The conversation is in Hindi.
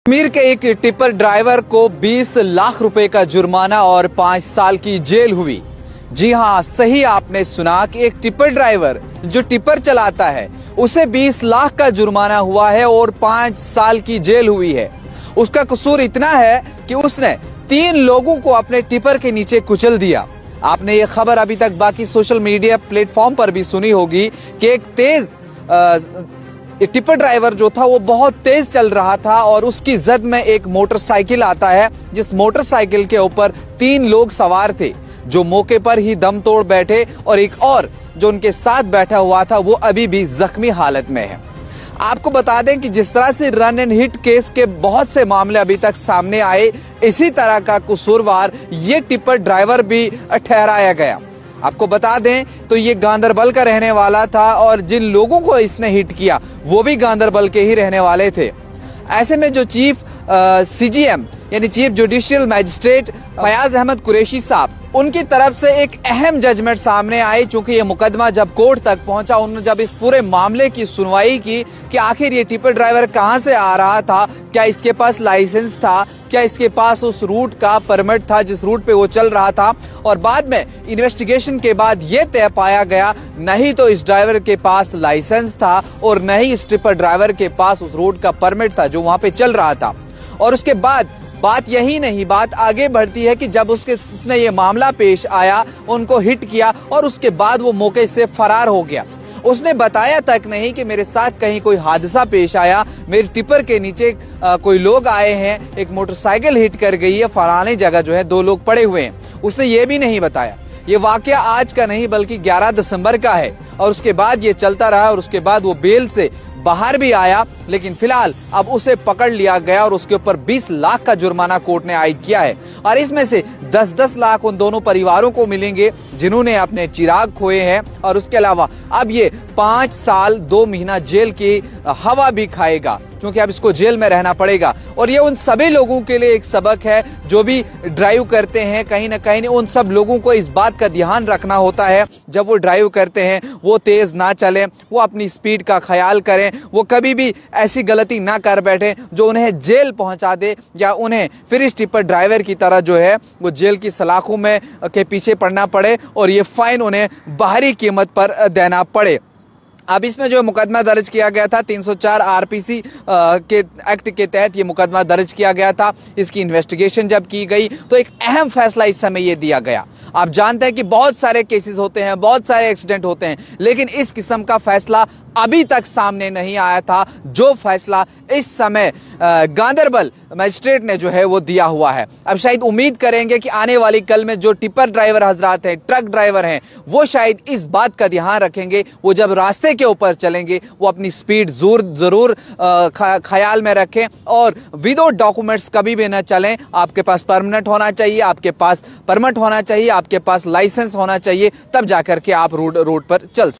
कश्मीर के एक टिपर ड्राइवर को 20 लाख रुपए का जुर्माना और 5 साल की जेल हुई। जी हां, सही आपने सुना कि एक टिपर ड्राइवर जो टिपर चलाता है उसे 20 लाख का जुर्माना हुआ है और 5 साल की जेल हुई है। उसका कसूर इतना है कि उसने 3 लोगों को अपने टिपर के नीचे कुचल दिया। आपने ये खबर अभी तक बाकी सोशल मीडिया प्लेटफॉर्म पर भी सुनी होगी कि एक तेज टिपर ड्राइवर जो था वो बहुत तेज चल रहा था और उसकी जद में एक मोटरसाइकिल आता है, जिस मोटरसाइकिल के ऊपर 3 लोग सवार थे जो मौके पर ही दम तोड़ बैठे और एक और जो उनके साथ बैठा हुआ था वो अभी भी जख्मी हालत में है। आपको बता दें कि जिस तरह से रन एंड हिट केस के बहुत से मामले अभी तक सामने आए, इसी तरह का कसूरवार ये टिपर ड्राइवर भी ठहराया गया। आपको बता दें तो ये गांदरबल का रहने वाला था और जिन लोगों को इसने हिट किया वो भी गांदरबल के ही रहने वाले थे। ऐसे में जो चीफ सीजीएम यानी chief judicial magistrate Fayaz Ahmad Qureshi साहब, उनकी तरफ से एक अहम जजमेंट सामने आई। चूंकि ये मुकदमा जब कोर्ट तक पहुंचा, उन्होंने जब इस पूरे मामले की सुनवाई की कि आखिर ये टिपर ड्राइवर कहां से आ रहा था, क्या इसके पास लाइसेंस था, क्या इसके पास उस रूट का परमिट था जिस रूट पे वो चल रहा था, और बाद में इन्वेस्टिगेशन के बाद ये तय पाया गया नहीं तो इस ड्राइवर के पास लाइसेंस था और न ही इस टिपर ड्राइवर के पास उस रूट का परमिट था जो वहां पे चल रहा था। और उसके बाद बात यही नहीं, बात आगे बढ़ती है कि जब उसने ये मामला पेश आया, उनको हिट किया और उसके बाद वो मौके से फरार हो गया। उसने बताया तक नहीं कि मेरे साथ कहीं कोई हादसा पेश आया, मेरे टिपर के नीचे कोई लोग आए हैं, एक मोटरसाइकिल हिट कर गई है, फलाने जगह जो है 2 लोग पड़े हुए हैं। उसने ये भी नहीं बताया। ये वाकया आज का नहीं बल्कि 11 दिसंबर का है और उसके बाद ये चलता रहा और उसके बाद वो बेल से बाहर भी आया, लेकिन फिलहाल अब उसे पकड़ लिया गया और उसके ऊपर 20 लाख का जुर्माना कोर्ट ने आयद किया है। और इसमें से 10-10 लाख उन दोनों परिवारों को मिलेंगे जिन्होंने अपने चिराग खोए हैं और उसके अलावा अब ये 5 साल 2 महीना जेल की हवा भी खाएगा, क्योंकि अब इसको जेल में रहना पड़ेगा। और ये उन सभी लोगों के लिए एक सबक है जो भी ड्राइव करते हैं, कहीं ना कहीं उन सब लोगों को इस बात का ध्यान रखना होता है जब वो ड्राइव करते हैं वो तेज ना चलें, वो अपनी स्पीड का ख्याल करें, वो कभी भी ऐसी गलती ना कर बैठे जो उन्हें जेल पहुंचा दे या उन्हें फिर इस टिपर ड्राइवर की तरह जो है वो जेल की सलाखों में के पीछे पड़ना पड़े और ये फाइन उन्हें बाहरी कीमत पर देना पड़े। अब इसमें जो मुकदमा दर्ज किया गया था 304 आरपीसी के एक्ट के तहत ये मुकदमा दर्ज किया गया था। इसकी इन्वेस्टिगेशन जब की गई तो एक अहम फैसला इस समय ये दिया गया। आप जानते हैं कि बहुत सारे केसेस होते हैं, बहुत सारे एक्सीडेंट होते हैं, लेकिन इस किस्म का फैसला अभी तक सामने नहीं आया था जो फैसला इस समय गांदरबल मजिस्ट्रेट ने जो है वो दिया हुआ है। अब शायद उम्मीद करेंगे कि आने वाली कल में जो टिपर ड्राइवर हजरात हैं, ट्रक ड्राइवर हैं, वो शायद इस बात का ध्यान रखेंगे, वो जब रास्ते के ऊपर चलेंगे वो अपनी स्पीड जरूर ख्याल में रखें और विदाउट डॉक्यूमेंट्स कभी भी ना चलें। आपके पास परमिट होना चाहिए, आपके पास परमिट होना चाहिए, आपके पास लाइसेंस होना चाहिए, तब जाकर के आप रोड पर चल